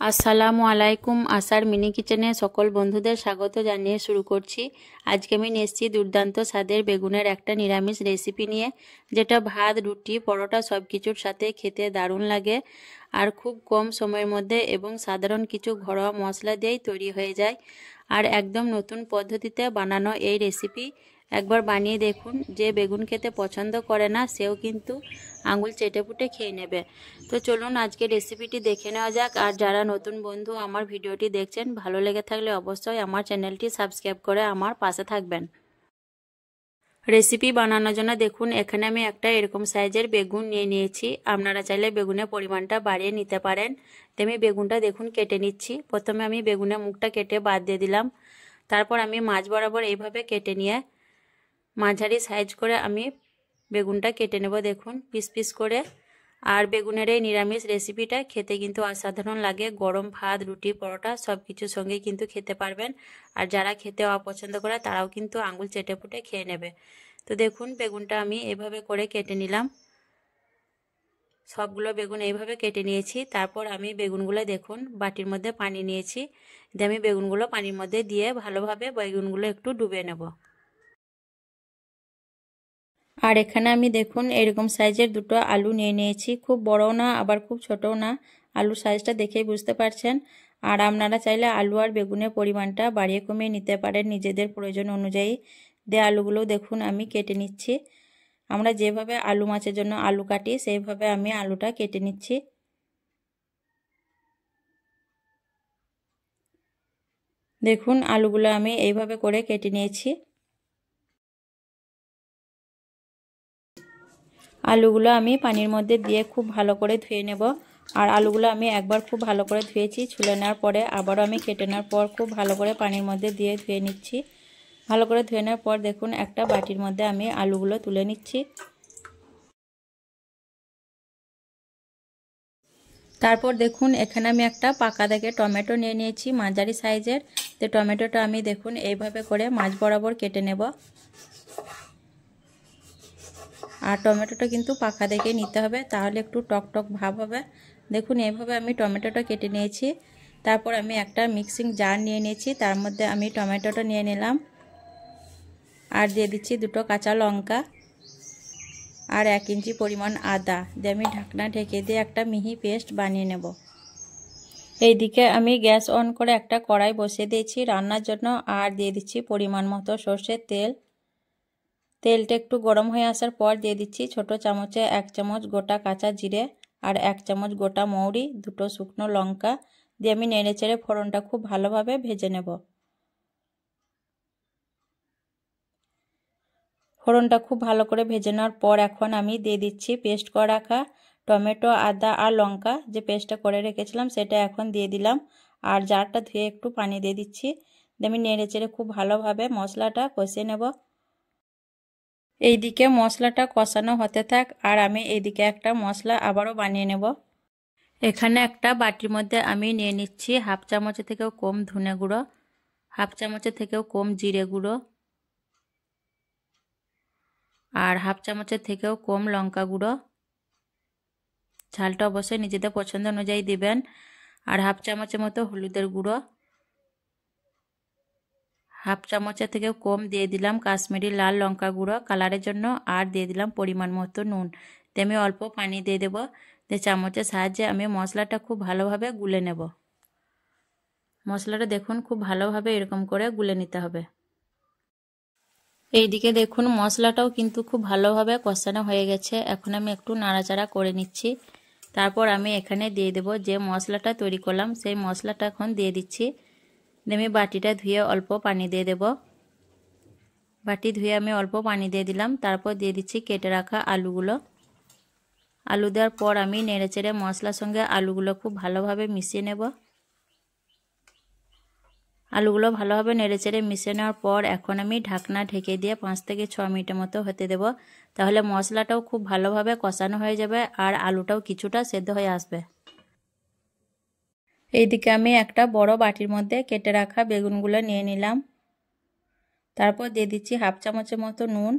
আসসালামু আলাইকুম। আশার মিনি কিচেনে সকল বন্ধুদের স্বাগত জানিয়ে শুরু করছি। আজকে আমি নিয়ে এসেছি দুর্দান্ত স্বাদের বেগুনের একটা নিরামিষ রেসিপি নিয়ে, যেটা ভাত, রুটি, পরোটা সব কিছুর সাথে খেতে দারুণ লাগে আর খুব কম সময়ের মধ্যে এবং সাধারণ কিছু ঘরোয়া মশলা দিয়েই তৈরি হয়ে যায়। আর একদম নতুন পদ্ধতিতে বানানো এই রেসিপি একবার বানিয়ে দেখুন। যে বেগুন খেতে পছন্দ করে না সেও কিন্তু আঙুল চেটেপুটে খেয়ে নেবে। তো চলুন আজকে রেসিপিটি দেখে নেওয়া যাক। আর যারা নতুন বন্ধু আমার ভিডিওটি দেখছেন, ভালো লেগে থাকলে অবশ্যই আমার চ্যানেলটি সাবস্ক্রাইব করে আমার পাশে থাকবেন। রেসিপি বানানোর জন্য দেখুন এখানে আমি একটা এরকম সাইজের বেগুন নিয়ে নিয়েছি। আপনারা চাইলে বেগুনের পরিমাণটা বাড়িয়ে নিতে পারেন। তো আমি বেগুনটা দেখুন কেটে নিচ্ছি। প্রথমে আমি বেগুনের মুখটা কেটে বাদ দিয়ে দিলাম। তারপর আমি মাঝ বরাবর এইভাবে কেটে নিয়ে মাঝারি সাইজ করে আমি বেগুনটা কেটে নেব, দেখুন পিস পিস করে। আর বেগুনের এই নিরামিষ রেসিপিটা খেতে কিন্তু অসাধারণ লাগে। গরম ভাত, রুটি, পরোটা সব কিছুর সঙ্গে কিন্তু খেতে পারবেন। আর যারা খেতে অপছন্দ করে তারাও কিন্তু আঙুল চেটে পুটে খেয়ে নেবে। তো দেখুন বেগুনটা আমি এভাবে করে কেটে নিলাম। সবগুলো বেগুন এইভাবে কেটে নিয়েছি। তারপর আমি বেগুনগুলো দেখুন বাটির মধ্যে পানি নিয়েছি। দিয়ে আমি বেগুনগুলো পানির মধ্যে দিয়ে ভালোভাবে বেগুনগুলো একটু ডুবিয়ে নেব। আর এখানে আমি দেখুন এরকম সাইজের দুটো আলু নিয়ে নিয়েছি। খুব বড়ও না আবার খুব ছোটও না। আলুর সাইজটা দেখেই বুঝতে পারছেন। আর আপনারা চাইলে আলু আর বেগুনের পরিমাণটা বাড়িয়ে কমিয়ে নিতে পারেন নিজেদের প্রয়োজন অনুযায়ী। দিয়ে আলুগুলো দেখুন আমি কেটে নিচ্ছি। আমরা যেভাবে আলু মাছের জন্য আলু কাটি সেইভাবে আমি আলুটা কেটে নিচ্ছি। দেখুন আলুগুলো আমি এইভাবে করে কেটে নিয়েছি। আলুগুলো আমি পানির মধ্যে দিয়ে খুব ভালো করে ধুয়ে নেব। আর আলুগুলো আমি একবার খুব ভালো করে ধুয়েছি, ছুলে নেওয়ার পরে আবারও আমি কেটে নেওয়ার পর খুব ভালো করে পানির মধ্যে দিয়ে ধুয়ে নিচ্ছি। ভালো করে ধুয়ে নেওয়ার পর দেখুন একটা বাটির মধ্যে আমি আলুগুলো তুলে নিচ্ছি। তারপর দেখুন এখানে আমি একটা পাকা দেখে টমেটো নিয়ে নিয়েছি মাঝারি সাইজের। তো টমেটোটা আমি দেখুন এইভাবে করে মাঝ বরাবর কেটে নেব। আর টমেটোটা কিন্তু পাকা দেখে নিতে হবে, তাহলে একটু টক টক ভাব হবে। দেখুন এইভাবে আমি টমেটোটা কেটে নিয়েছি। তারপর আমি একটা মিক্সিং জার নিয়ে নিয়েছি, তার মধ্যে আমি টমেটোটা নিয়ে নিলাম। আর দিয়ে দিচ্ছি দুটো কাঁচা লঙ্কা আর 1 ইঞ্চি পরিমাণ আদা। দিয়ে আমি ঢাকনা ঢেকে দিয়ে একটা মিহি পেস্ট বানিয়ে নেব। এইদিকে আমি গ্যাস অন করে একটা কড়াই বসিয়ে দিয়েছি রান্নার জন্য। আর দিয়ে দিচ্ছি পরিমাণ মতো সর্ষের তেল। তেলটা একটু গরম হয়ে আসার পর দিয়ে দিচ্ছি ছোট চামচে 1 চামচ গোটা কাঁচা জিরে আর 1 চামচ গোটা মৌরি, দুটো শুকনো লঙ্কা দিয়ে আমি নেড়েচেড়ে ফোড়নটা খুব ভালোভাবে ভেজে নেব। ফোড়নটা খুব ভালো করে ভেজে নেওয়ার পর এখন আমি দিয়ে দিচ্ছি পেস্ট করে রাখা টমেটো, আদা আর লঙ্কা যে পেস্টটা করে রেখেছিলাম সেটা এখন দিয়ে দিলাম। আর জারটা ধুয়ে একটু পানি দিয়ে দিচ্ছি। দিয়ে আমি নেড়েচেড়ে খুব ভালোভাবে মশলাটা কষিয়ে নেব। এইদিকে মশলাটা কষানো হতে থাক আর আমি এইদিকে একটা মশলা আবারও বানিয়ে নেব। এখানে একটা বাটির মধ্যে আমি নিয়ে নিচ্ছি 1/2 চামচের থেকেও কম ধনে গুঁড়ো, 1/2 চামচের থেকেও কম জিরে গুঁড়ো আর 1/2 চামচের থেকেও কম লঙ্কা গুঁড়ো। ঝালটা অবশ্যই নিজেদের পছন্দ অনুযায়ী দিবেন। আর 1/2 চামচের মতো হলুদের গুঁড়ো, 1/2 চামচের থেকেও কম দিয়ে দিলাম কাশ্মীরি লাল লঙ্কা গুঁড়ো কালারের জন্য। আর দিয়ে দিলাম পরিমাণ মতো নুন। দিয়ে আমি অল্প পানি দিয়ে দেবো। দিয়ে চামচের সাহায্যে আমি মশলাটা খুব ভালোভাবে গুলে নেব। মশলাটা দেখুন খুব ভালোভাবে এরকম করে গুলে নিতে হবে। এইদিকে দেখুন মশলাটাও কিন্তু খুব ভালোভাবে কষানো হয়ে গেছে। এখন আমি একটু নাড়াচাড়া করে নিচ্ছি। তারপর আমি এখানে দিয়ে দেব যে মশলাটা তৈরি করলাম সেই মশলাটা এখন দিয়ে দিচ্ছি। আমি বাটিটা ধুয়ে অল্প পানি দিয়ে দেব। বাটি ধুয়ে আমি অল্প পানি দিয়ে দিলাম। তারপর দিয়ে দিচ্ছি কেটে রাখা আলুগুলো। আলু দেওয়ার পর আমি নেড়েচেড়ে মশলার সঙ্গে আলুগুলো খুব ভালোভাবে মিশিয়ে নেব। আলুগুলো ভালোভাবে নেড়েচেড়ে মিশিয়ে নেওয়ার পর এখন আমি ঢাকনা ঢেকে দিয়ে 5 থেকে 6 মিনিটের মতো হতে দেব। তাহলে মশলাটাও খুব ভালোভাবে কষানো হয়ে যাবে আর আলুটাও কিছুটা সেদ্ধ হয়ে আসবে। এইদিকে আমি একটা বড় বাটির মধ্যে কেটে রাখা বেগুনগুলো নিয়ে নিলাম। তারপর দিয়ে দিচ্ছি 1/2 চামচের মতো নুন,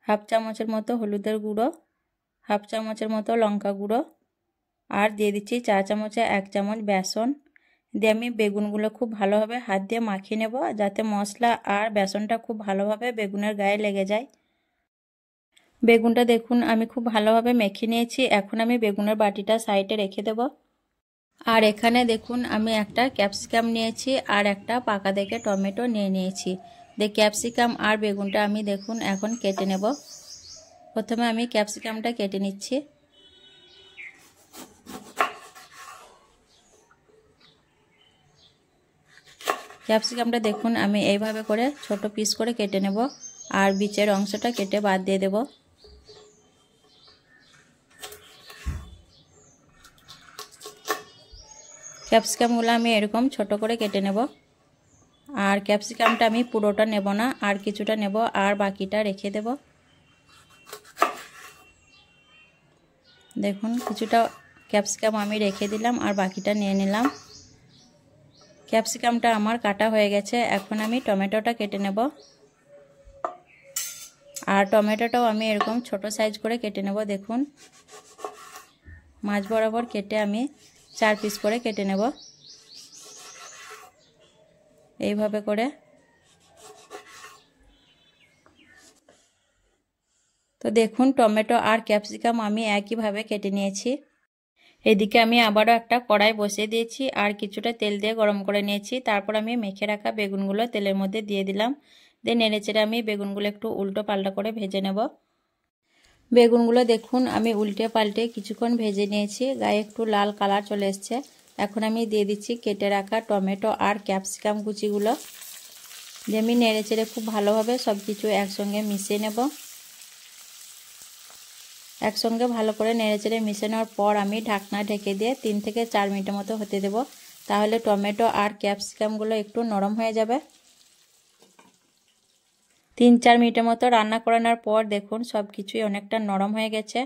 1/2 চামচের মতো হলুদের গুঁড়ো, 1/2 চামচের মতো লঙ্কা গুঁড়ো আর দিয়ে দিচ্ছি চা চামচে 1 চামচ বেসন। দিয়ে আমি বেগুনগুলো খুব ভালোভাবে হাত দিয়ে মাখিয়ে নেব, যাতে মশলা আর বেসনটা খুব ভালোভাবে বেগুনের গায়ে লেগে যায়। বেগুনটা দেখুন আমি খুব ভালোভাবে মেখে নিয়েছি। এখন আমি বেগুনের বাটিটা সাইডে রেখে দেব। আর এখানে দেখুন আমি একটা ক্যাপসিকাম নিয়েছি আর একটা পাকা দেখে টমেটো নিয়ে নিয়েছি। দিয়ে ক্যাপসিকাম আর বেগুনটা আমি দেখুন এখন কেটে নেব। প্রথমে আমি ক্যাপসিকামটা কেটে নিচ্ছি। ক্যাপসিকামটা দেখুন আমি এইভাবে করে ছোট পিস করে কেটে নেব আর বিচের অংশটা কেটে বাদ দিয়ে দেব। ক্যাপসিকামগুলো আমি এরকম ছোট করে কেটে নেব। আর ক্যাপসিকামটা আমি পুরোটা নেব না, আর কিছুটা নেব আর বাকিটা রেখে দেব। দেখুন কিছুটা ক্যাপসিকাম আমি রেখে দিলাম আর বাকিটা নিয়ে নিলাম। ক্যাপসিকামটা আমার কাটা হয়ে গেছে। এখন আমি টমেটোটা কেটে নেব। আর টমেটোটাও আমি এরকম ছোট সাইজ করে কেটে নেব। দেখুন মাঝ বরাবর কেটে আমি 4 পিস করে কেটে নেব এইভাবে করে। তো দেখুন টমেটো আর ক্যাপসিকাম আমি একইভাবে কেটে নিয়েছি। এদিকে আমি আবারও একটা কড়াই বসিয়ে দিয়েছি আর কিছুটা তেল দিয়ে গরম করে নিয়েছি। তারপর আমি মেখে রাখা বেগুনগুলো তেলের মধ্যে দিয়ে দিলাম। দিয়ে নেড়েচেড়ে আমি বেগুনগুলো একটু উল্টো পাল্টা করে ভেজে নেব। বেগুনগুলো দেখুন আমি উল্টে পাল্টে কিছুক্ষণ ভেজে নিয়েছি, গায়ে একটু লাল কালার চলে এসছে। এখন আমি দিয়ে দিচ্ছি কেটে রাখা টমেটো আর ক্যাপসিকাম কুচিগুলো। দিয়ে আমি নেড়েচেড়ে খুব ভালোভাবে সব কিছু একসঙ্গে মিশিয়ে নেব। একসঙ্গে ভালো করে নেড়েচেড়ে মিশিয়ে নেওয়ার পর আমি ঢাকনা ঢেকে দিয়ে 3 থেকে 4 মিনিটের মতো হতে দেব। তাহলে টমেটো আর ক্যাপসিকামগুলো একটু নরম হয়ে যাবে। 3-4 মিনিটের মতো রান্না করে নেওয়ার পর দেখুন সব কিছুই অনেকটা নরম হয়ে গেছে।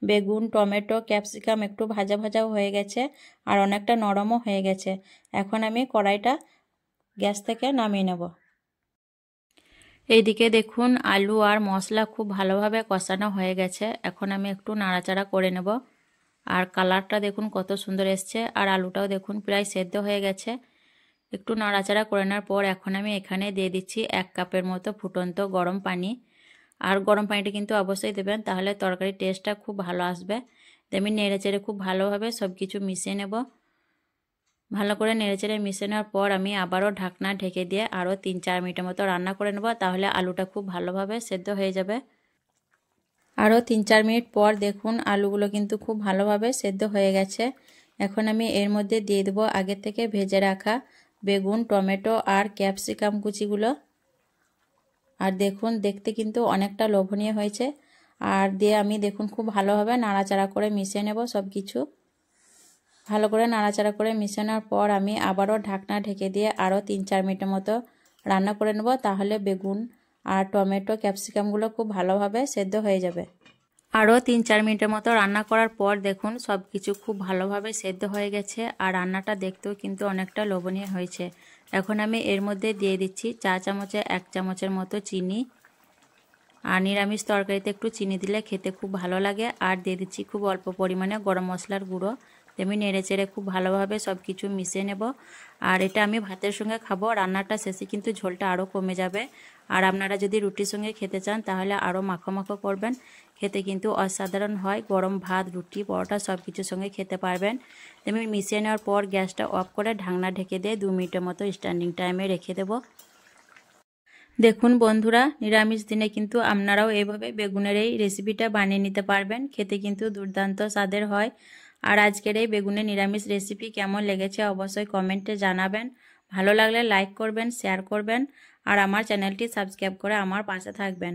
বেগুন, টমেটো, ক্যাপসিকাম একটু ভাজা ভাজাও হয়ে গেছে আর অনেকটা নরমও হয়ে গেছে। এখন আমি কড়াইটা গ্যাস থেকে নামিয়ে নেব। এইদিকে দেখুন আলু আর মশলা খুব ভালোভাবে কষানো হয়ে গেছে। এখন আমি একটু নাড়াচাড়া করে নেব। আর কালারটা দেখুন কত সুন্দর এসছে আর আলুটাও দেখুন প্রায় সেদ্ধ হয়ে গেছে। একটু নাড়াচাড়া করে নেওয়ার পর এখন আমি এখানে দিয়ে দিচ্ছি 1 কাপের মতো ফুটন্ত গরম পানি। আর গরম পানিটা কিন্তু অবশ্যই দেবেন, তাহলে তরকারির টেস্টটা খুব ভালো আসবে। আমি নেড়েচেড়ে খুব ভালোভাবে সব কিছু মিশিয়ে নেব। ভালো করে নেড়েচেড়ে মিশিয়ে নেওয়ার পর আমি আবারও ঢাকনা ঢেকে দিয়ে আরও 3-4 মিনিটের মতো রান্না করে নেব, তাহলে আলুটা খুব ভালোভাবে সেদ্ধ হয়ে যাবে। আরও 3-4 মিনিট পর দেখুন আলুগুলো কিন্তু খুব ভালোভাবে সেদ্ধ হয়ে গেছে। এখন আমি এর মধ্যে দিয়ে দেবো আগে থেকে ভেজে রাখা বেগুন, টমেটো আর ক্যাপসিকাম কুচিগুলো। আর দেখুন দেখতে কিন্তু অনেকটা লোভনীয় হয়েছে। আর দিয়ে আমি দেখুন খুব ভালোভাবে নাড়াচাড়া করে মিশিয়ে নেব সব কিছু। ভালো করে নাড়াচাড়া করে মিশিয়ে নেওয়ার পর আমি আবারও ঢাকনা ঢেকে দিয়ে আরও 3-4 মিনিটের মতো রান্না করে নেব, তাহলে বেগুন আর টমেটো ক্যাপসিকামগুলো খুব ভালোভাবে সেদ্ধ হয়ে যাবে। আরও 3-4 মিনিটের মতো রান্না করার পর দেখুন সব কিছু খুব ভালোভাবে সেদ্ধ হয়ে গেছে আর রান্নাটা দেখতেও কিন্তু অনেকটা লোভনীয় হয়েছে। এখন আমি এর মধ্যে দিয়ে দিচ্ছি চা চামচে 1 চামচের মতো চিনি। আর নিরামিষ তরকারিতে একটু চিনি দিলে খেতে খুব ভালো লাগে। আর দিয়ে দিচ্ছি খুব অল্প পরিমাণে গরম মশলার গুঁড়ো। আমি নেড়েচেড়ে খুব ভালোভাবে সব কিছু মিশিয়ে নেব। আর এটা আমি ভাতের সঙ্গে খাবো। রান্নাটা শেষে কিন্তু ঝোলটা আরও কমে যাবে। আর আপনারা যদি রুটির সঙ্গে খেতে চান তাহলে আরও মাখো মাখো করবেন, খেতে কিন্তু অসাধারণ হয়। গরম ভাত, রুটি, পরোটা সব কিছুর সঙ্গে খেতে পারবেন। আমি মিশিয়ে নেওয়ার পর গ্যাসটা অফ করে ঢাকনা ঢেকে দিয়ে 2 মিনিটের মতো স্ট্যান্ডিং টাইমে রেখে দেব। দেখুন বন্ধুরা, নিরামিষ দিনে কিন্তু আপনারাও এইভাবে বেগুনের এই রেসিপিটা বানিয়ে নিতে পারবেন। খেতে কিন্তু দুর্দান্ত স্বাদের হয়। আর আজকের এই বেগুনের নিরামিষ রেসিপি কেমন লেগেছে অবশ্যই কমেন্টে জানাবেন। ভালো লাগলে লাইক করবেন, শেয়ার করবেন আর আমার চ্যানেলটি সাবস্ক্রাইব করে আমার পাশে থাকবেন।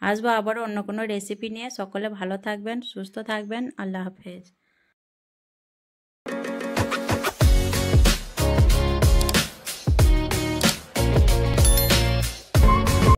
আসবো আবারও অন্য কোনো রেসিপি নিয়ে। সকলে ভালো থাকবেন, সুস্থ থাকবেন। আল্লাহ হাফেজ।